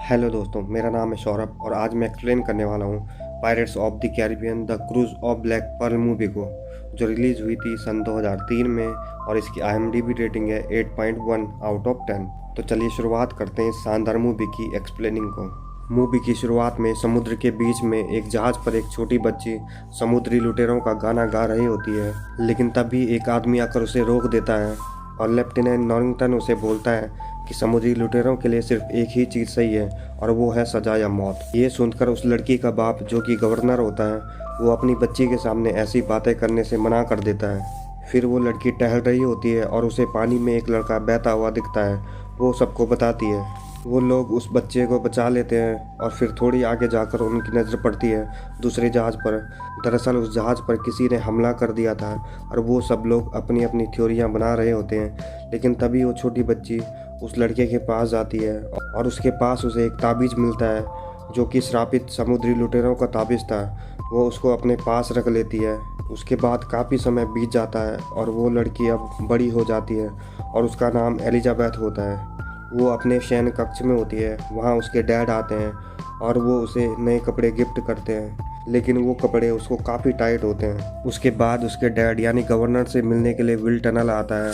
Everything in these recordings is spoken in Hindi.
हेलो दोस्तों, मेरा नाम है सौरभ और आज मैं एक्सप्लेन करने वाला हूँ Pirates of the Caribbean the Curse of Black Pearl movie को, जो रिलीज़ हुई थी सन 2003 में और इसकी IMDb रेटिंग है 8.1 आउट ऑफ 10। तो चलिए शुरुआत करते हैं इस शानदार मूवी की एक्सप्लेनिंग को। मूवी की शुरुआत में समुद्र के बीच में एक जहाज़ पर एक छोटी बच्ची समुद्री लुटेरों का गाना गा रही होती है, लेकिन तभी एक आदमी आकर उसे रोक देता है और लेफ्टिनेंट नॉरिंगटन उसे बोलता है कि समुद्री लुटेरों के लिए सिर्फ एक ही चीज़ सही है और वो है सजा या मौत। ये सुनकर उस लड़की का बाप, जो कि गवर्नर होता है, वो अपनी बच्ची के सामने ऐसी बातें करने से मना कर देता है। फिर वो लड़की टहल रही होती है और उसे पानी में एक लड़का बहता हुआ दिखता है। वो सबको बताती है। वो लोग उस बच्चे को बचा लेते हैं और फिर थोड़ी आगे जाकर उनकी नज़र पड़ती है दूसरे जहाज़ पर। दरअसल उस जहाज़ पर किसी ने हमला कर दिया था और वो सब लोग अपनी अपनी थ्योरियाँ बना रहे होते हैं। लेकिन तभी वो छोटी बच्ची उस लड़के के पास जाती है और उसके पास उसे एक ताबीज़ मिलता है, जो कि श्रापित समुद्री लुटेरों का ताबीज़ था। वो उसको अपने पास रख लेती है। उसके बाद काफ़ी समय बीत जाता है और वो लड़की अब बड़ी हो जाती है और उसका नाम एलिजाबेथ होता है। वो अपने शयन कक्ष में होती है। वहाँ उसके डैड आते हैं और वो उसे नए कपड़े गिफ्ट करते हैं, लेकिन वो कपड़े उसको काफ़ी टाइट होते हैं। उसके बाद उसके डैड यानी गवर्नर से मिलने के लिए विल टनल आता है।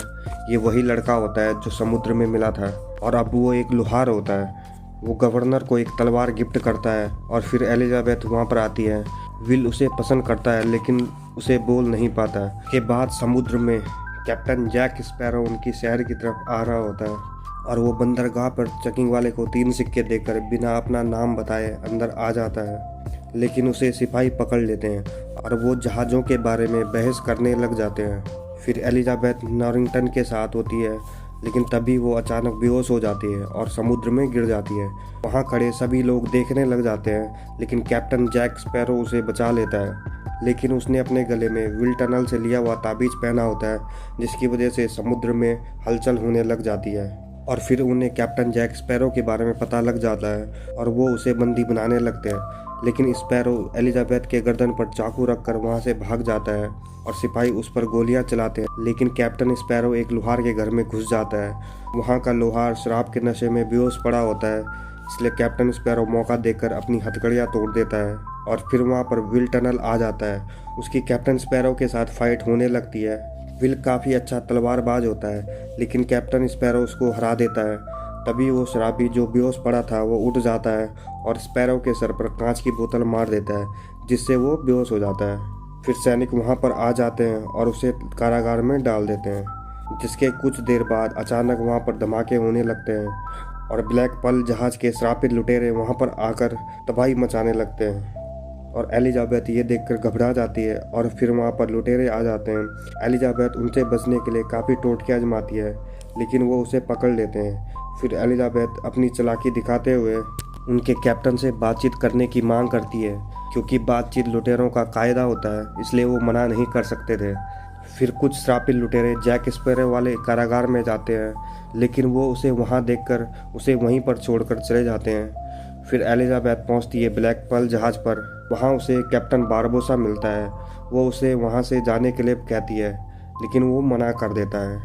ये वही लड़का होता है जो समुद्र में मिला था और अब वो एक लोहार होता है। वो गवर्नर को एक तलवार गिफ्ट करता है और फिर एलिजाबेथ वहाँ पर आती है। विल उसे पसंद करता है लेकिन उसे बोल नहीं पाता। के बाद समुद्र में कैप्टन जैक स्पैरो उनकी शहर की तरफ आ रहा होता है और वो बंदरगाह पर चेकिंग वाले को 3 सिक्के देकर बिना अपना नाम बताए अंदर आ जाता है, लेकिन उसे सिपाही पकड़ लेते हैं और वो जहाज़ों के बारे में बहस करने लग जाते हैं। फिर एलिजाबेथ नॉरिंगटन के साथ होती है, लेकिन तभी वो अचानक बेहोश हो जाती है और समुद्र में गिर जाती है। वहाँ खड़े सभी लोग देखने लग जाते हैं, लेकिन कैप्टन जैक स्पैरो उसे बचा लेता है। लेकिन उसने अपने गले में विल टनल से लिया हुआ ताबीज़ पहना होता है, जिसकी वजह से समुद्र में हलचल होने लग जाती है और फिर उन्हें कैप्टन जैक स्पैरो के बारे में पता लग जाता है और वो उसे बंदी बनाने लगते हैं। लेकिन स्पैरो एलिजाबेथ के गर्दन पर चाकू रखकर वहाँ से भाग जाता है और सिपाही उस पर गोलियां चलाते हैं। लेकिन कैप्टन स्पैरो एक लोहार के घर में घुस जाता है। वहाँ का लोहार शराब के नशे में बेहोश पड़ा होता है, इसलिए कैप्टन स्पैरो मौका देकर अपनी हथकड़ियाँ तोड़ देता है और फिर वहाँ पर विल टनल आ जाता है। उसकी कैप्टन स्पैरो के साथ फाइट होने लगती है। विल काफ़ी अच्छा तलवारबाज होता है, लेकिन कैप्टन स्पैरो उसको हरा देता है। तभी वो शराबी जो बेहोश पड़ा था वो उठ जाता है और स्पैरो के सर पर कांच की बोतल मार देता है, जिससे वो बेहोश हो जाता है। फिर सैनिक वहाँ पर आ जाते हैं और उसे कारागार में डाल देते हैं, जिसके कुछ देर बाद अचानक वहाँ पर धमाके होने लगते हैं और ब्लैक पर्ल जहाज़ के श्रापित लुटेरे वहाँ पर आकर तबाही मचाने लगते हैं और एलिजाबेथ ये देखकर घबरा जाती है और फिर वहाँ पर लुटेरे आ जाते हैं। एलिजाबेथ उनसे बचने के लिए काफ़ी टोटके आजमाती है, लेकिन वो उसे पकड़ लेते हैं। फिर एलिजाबेथ अपनी चालाकी दिखाते हुए उनके कैप्टन से बातचीत करने की मांग करती है, क्योंकि बातचीत लुटेरों का कायदा होता है, इसलिए वो मना नहीं कर सकते थे। फिर कुछ श्रापित लुटेरे जैक स्पैरो वाले कारागार में जाते हैं, लेकिन वो उसे वहाँ देखकर उसे वहीं पर छोड़कर चले जाते हैं। फिर एलिजाबेथ पहुँचती है ब्लैक पर्ल जहाज़ पर। वहाँ उसे कैप्टन बारबोसा मिलता है। वो उसे वहाँ से जाने के लिए कहती है, लेकिन वो मना कर देता है।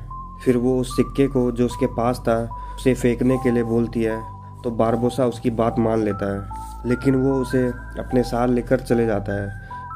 फिर वो उस सिक्के को जो उसके पास था उसे फेंकने के लिए बोलती है, तो बारबोसा उसकी बात मान लेता है, लेकिन वो उसे अपने साथ लेकर चले जाता है।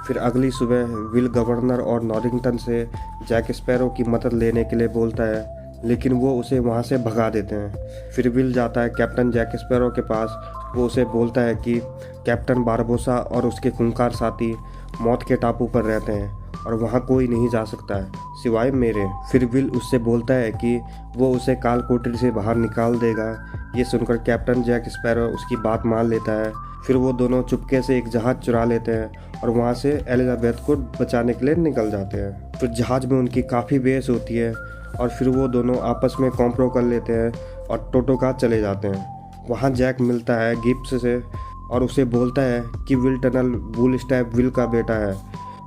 फिर अगली सुबह विल गवर्नर और नॉरिंगटन से जैक स्पैरो की मदद लेने के लिए बोलता है, लेकिन वो उसे वहाँ से भगा देते हैं। फिर विल जाता है कैप्टन जैक स्पैरो के पास। वो उसे बोलता है कि कैप्टन बारबोसा और उसके खूंखार साथी मौत के टापू पर रहते हैं और वहाँ कोई नहीं जा सकता है सिवाय मेरे। फिर विल उससे बोलता है कि वो उसे काल कोठरी से बाहर निकाल देगा। ये सुनकर कैप्टन जैक स्पैरो उसकी बात मान लेता है। फिर वो दोनों चुपके से एक जहाज़ चुरा लेते हैं और वहाँ से एलिजाबेथ को बचाने के लिए निकल जाते हैं। फिर जहाज़ में उनकी काफ़ी बहस होती है और फिर वो दोनों आपस में कॉम्प्रो कर लेते हैं और टोटोका चले जाते हैं। वहाँ जैक मिलता है गिब्स से और उसे बोलता है कि Will Turner Bootstrap Bill का बेटा है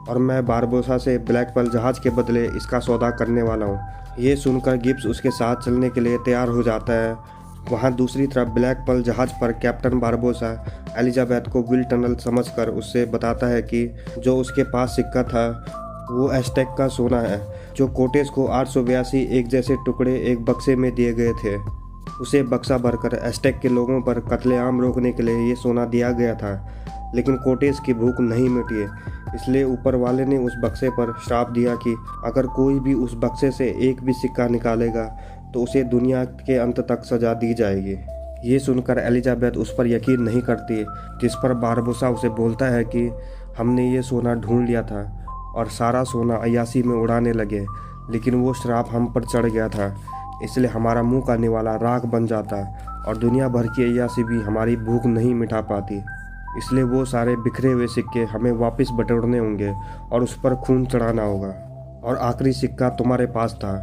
और मैं बारबोसा से ब्लैक पर्ल जहाज़ के बदले इसका सौदा करने वाला हूँ। ये सुनकर गिब्स उसके साथ चलने के लिए तैयार हो जाता है। वहाँ दूसरी तरफ ब्लैक पर्ल जहाज़ पर कैप्टन बारबोसा एलिजाबेथ को विल टनल समझकर उससे बताता है कि जो उसके पास सिक्का था वो एस्टेक का सोना है, जो कोटेस को 882 एक जैसे टुकड़े एक बक्से में दिए गए थे। उसे बक्सा भरकर एस्टेक के लोगों पर कत्लेआम रोकने के लिए ये सोना दिया गया था, लेकिन कोर्टेस की भूख नहीं मिटी है, इसलिए ऊपर वाले ने उस बक्से पर श्राप दिया कि अगर कोई भी उस बक्से से एक भी सिक्का निकालेगा तो उसे दुनिया के अंत तक सजा दी जाएगी। ये सुनकर एलिजाबेथ उस पर यकीन नहीं करती, जिस पर बारबोसा उसे बोलता है कि हमने ये सोना ढूंढ लिया था और सारा सोना अय्यासी में उड़ाने लगे, लेकिन वो श्राप हम पर चढ़ गया था, इसलिए हमारा मुंह का निवाला राख बन जाता और दुनिया भर की अय्यासी भी हमारी भूख नहीं मिटा पाती। इसलिए वो सारे बिखरे हुए सिक्के हमें वापस बटोरने होंगे और उस पर खून चढ़ाना होगा, और आखिरी सिक्का तुम्हारे पास था।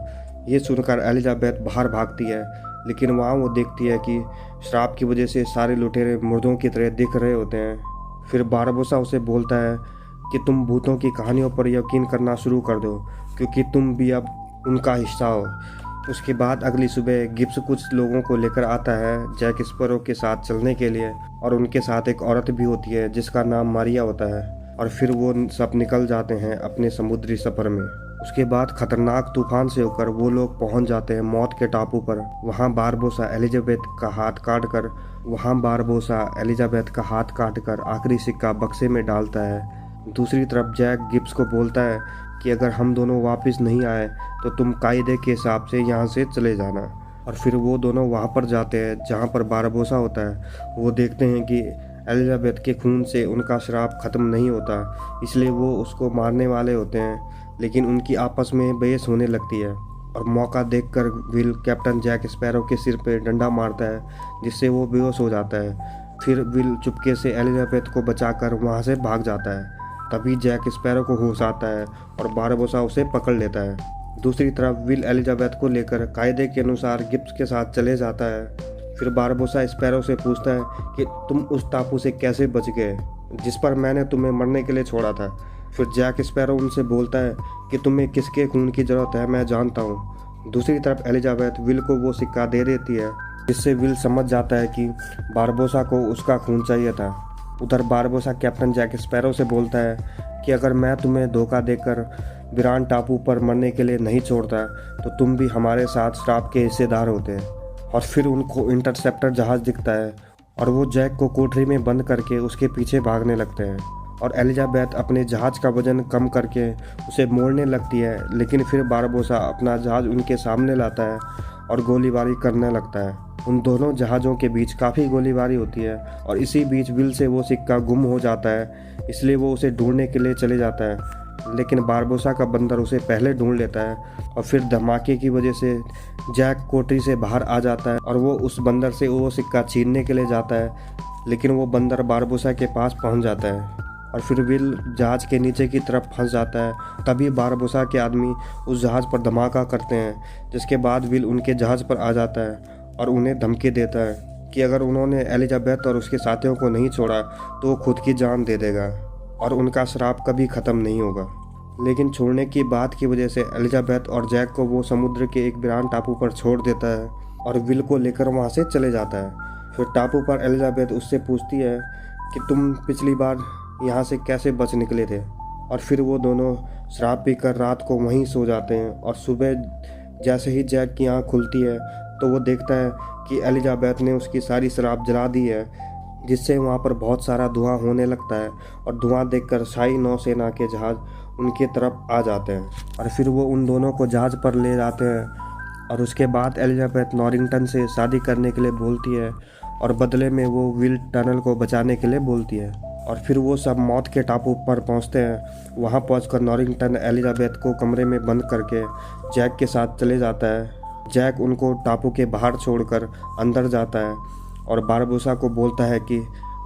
ये सुनकर एलिजाबेथ बाहर भागती है, लेकिन वहाँ वो देखती है कि श्राप की वजह से सारे लुटेरे मुर्दों की तरह दिख रहे होते हैं। फिर बारबोसा उसे बोलता है कि तुम भूतों की कहानियों पर यकीन करना शुरू कर दो, क्योंकि तुम भी अब उनका हिस्सा हो। उसके बाद अगली सुबह गिब्स कुछ लोगों को लेकर आता है जैक स्पैरो के साथ चलने के लिए, और उनके साथ एक औरत भी होती है जिसका नाम मारिया होता है, और फिर वो सब निकल जाते हैं अपने समुद्री सफ़र में। उसके बाद खतरनाक तूफान से होकर वो लोग पहुंच जाते हैं मौत के टापू पर। वहाँ बारबोसा एलिजाबेथ का हाथ काट कर आखिरी सिक्का बक्से में डालता है। दूसरी तरफ जैक गिब्स को बोलता है कि अगर हम दोनों वापस नहीं आए तो तुम कायदे के हिसाब से यहाँ से चले जाना। और फिर वो दोनों वहाँ पर जाते हैं जहाँ पर बारबोसा होता है। वो देखते हैं कि एलिजाबेथ के खून से उनका श्राप ख़त्म नहीं होता, इसलिए वो उसको मारने वाले होते हैं, लेकिन उनकी आपस में बहस होने लगती है। और मौका देखकर विल कैप्टन जैक स्पैरो के सिर पे डंडा मारता है, जिससे वो बेहोश हो जाता है। फिर विल चुपके से एलिजाबेथ को बचाकर वहाँ से भाग जाता है। तभी जैक स्पैरो को होश आता है और बारबोसा उसे पकड़ लेता है। दूसरी तरफ विल एलिजाबेथ को लेकर कायदे के अनुसार गिब्स के साथ चले जाता है। फिर बारबोसा स्पैरो से पूछता है कि तुम उस टापू से कैसे बच गए जिस पर मैंने तुम्हें मरने के लिए छोड़ा था। फिर जैक स्पैरो उनसे बोलता है कि तुम्हें किसके खून की ज़रूरत है मैं जानता हूँ। दूसरी तरफ एलिजाबेथ विल को वो सिक्का दे देती है, जिससे विल समझ जाता है कि बारबोसा को उसका खून चाहिए था। उधर बारबोसा कैप्टन जैक स्पैरो से बोलता है कि अगर मैं तुम्हें धोखा देकर बिरान टापू पर मरने के लिए नहीं छोड़ता तो तुम भी हमारे साथ श्राप के हिस्सेदार होते। और फिर उनको इंटरसेप्टर जहाज़ दिखता है और वो जैक को कोठरी में बंद करके उसके पीछे भागने लगते हैं। और एलिजाबेथ अपने जहाज़ का वजन कम करके उसे मोड़ने लगती है, लेकिन फिर बारबोसा अपना जहाज़ उनके सामने लाता है और गोलीबारी करने लगता है। उन दोनों जहाज़ों के बीच काफ़ी गोलीबारी होती है और इसी बीच विल से वो सिक्का गुम हो जाता है, इसलिए वो उसे ढूंढने के लिए चले जाता है। लेकिन बारबोसा का बंदर उसे पहले ढूंढ लेता है और फिर धमाके की वजह से जैक कोठरी से बाहर आ जाता है और वो उस बंदर से वो सिक्का छीनने के लिए जाता है, लेकिन वो बंदर बारबोसा के पास पहुंच जाता है और फिर विल जहाज़ के नीचे की तरफ फंस जाता है। तभी बारबोसा के आदमी उस जहाज़ पर धमाका करते हैं, जिसके बाद विल उनके जहाज़ पर आ जाता है और उन्हें धमकी देता है कि अगर उन्होंने एलिजाबेथ और उसके साथियों को नहीं छोड़ा तो वो खुद की जान दे देगा और उनका श्राप कभी ख़त्म नहीं होगा। लेकिन छोड़ने की बात की वजह से एलिजाबेथ और जैक को वो समुद्र के एक बिरान टापू पर छोड़ देता है और विल को लेकर वहाँ से चले जाता है। फिर टापू पर एलिजाबेथ उससे पूछती है कि तुम पिछली बार यहाँ से कैसे बच निकले थे। और फिर वो दोनों शराब पीकर रात को वहीं सो जाते हैं और सुबह जैसे ही जैक की आँख खुलती है तो वो देखता है कि एलिजाबेथ ने उसकी सारी शराब जला दी है, जिससे वहाँ पर बहुत सारा धुआं होने लगता है और धुआं देखकर शाही नौसेना के जहाज़ उनके तरफ आ जाते हैं और फिर वो उन दोनों को जहाज़ पर ले जाते हैं। और उसके बाद एलिजाबेथ नॉरिंगटन से शादी करने के लिए बोलती है और बदले में वो विल टनल को बचाने के लिए बोलती है। और फिर वो सब मौत के टापू पर पहुंचते हैं। वहां पहुंचकर नॉरिंगटन एलिजाबेथ को कमरे में बंद करके जैक के साथ चले जाता है। जैक उनको टापू के बाहर छोड़कर अंदर जाता है और बारबोसा को बोलता है कि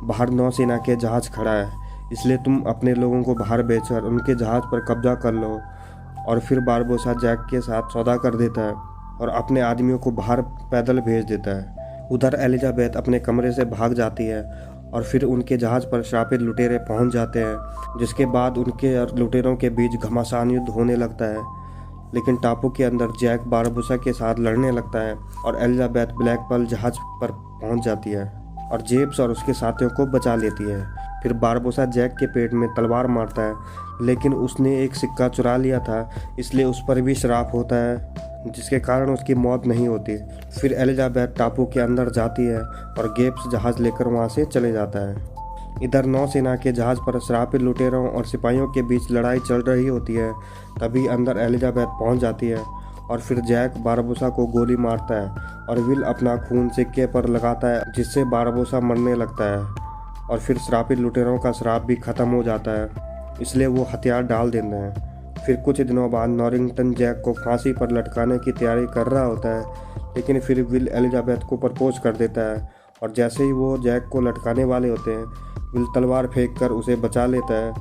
बाहर नौसेना के जहाज़ खड़ा है, इसलिए तुम अपने लोगों को बाहर भेजकर उनके जहाज़ पर कब्जा कर लो। और फिर बारबोसा जैक के साथ सौदा कर देता है और अपने आदमियों को बाहर पैदल भेज देता है। उधर एलिजाबेथ अपने कमरे से भाग जाती है और फिर उनके जहाज़ पर श्रापित लुटेरे पहुंच जाते हैं, जिसके बाद उनके और लुटेरों के बीच घमासान युद्ध होने लगता है। लेकिन टापू के अंदर जैक बारबोसा के साथ लड़ने लगता है और एलिजाबेथ ब्लैक पर्ल जहाज़ पर पहुंच जाती है और जेम्स और उसके साथियों को बचा लेती है। फिर बारबोसा जैक के पेट में तलवार मारता है, लेकिन उसने एक सिक्का चुरा लिया था, इसलिए उस पर भी श्राप होता है जिसके कारण उसकी मौत नहीं होती। फिर एलिजाबेथ टापू के अंदर जाती है और गेब्स जहाज़ लेकर वहाँ से चले जाता है। इधर नौसेना के जहाज़ पर श्रापित लुटेरों और सिपाहियों के बीच लड़ाई चल रही होती है। तभी अंदर एलिजाबेथ पहुँच जाती है और फिर जैक बारबोसा को गोली मारता है और विल अपना खून सिक्के पर लगाता है, जिससे बारबोसा मरने लगता है और फिर श्रापित लुटेरों का श्राप भी ख़त्म हो जाता है, इसलिए वो हथियार डाल देते हैं। फिर कुछ दिनों बाद नॉरिंगटन जैक को फांसी पर लटकाने की तैयारी कर रहा होता है, लेकिन फिर विल एलिजाबेथ को प्रपोज कर देता है और जैसे ही वो जैक को लटकाने वाले होते हैं, विल तलवार फेंक कर उसे बचा लेता है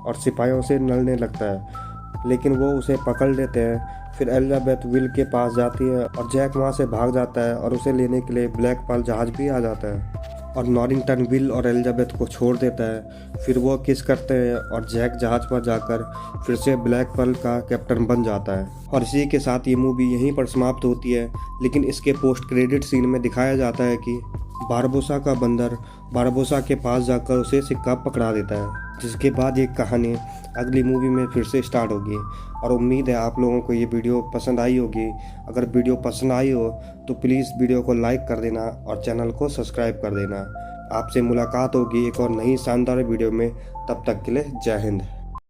और सिपाहियों से लड़ने लगता है, लेकिन वो उसे पकड़ लेते हैं। फिर एलिजाबेथ विल के पास जाती है और जैक वहाँ से भाग जाता है और उसे लेने के लिए ब्लैक पर्ल जहाज़ भी आ जाता है और नॉरिंगटन विल और एलिजाबेथ को छोड़ देता है। फिर वो किस करते हैं और जैक जहाज़ पर जाकर फिर से ब्लैक पर्ल का कैप्टन बन जाता है। और इसी के साथ ये मूवी यहीं पर समाप्त होती है, लेकिन इसके पोस्ट क्रेडिट सीन में दिखाया जाता है कि बारबोसा का बंदर बारबोसा के पास जाकर उसे सिक्का पकड़ा देता है, जिसके बाद ये कहानी अगली मूवी में फिर से स्टार्ट होगी। और उम्मीद है आप लोगों को ये वीडियो पसंद आई होगी। अगर वीडियो पसंद आई हो तो प्लीज़ वीडियो को लाइक कर देना और चैनल को सब्सक्राइब कर देना। आपसे मुलाकात होगी एक और नई शानदार वीडियो में, तब तक के लिए जय हिंद।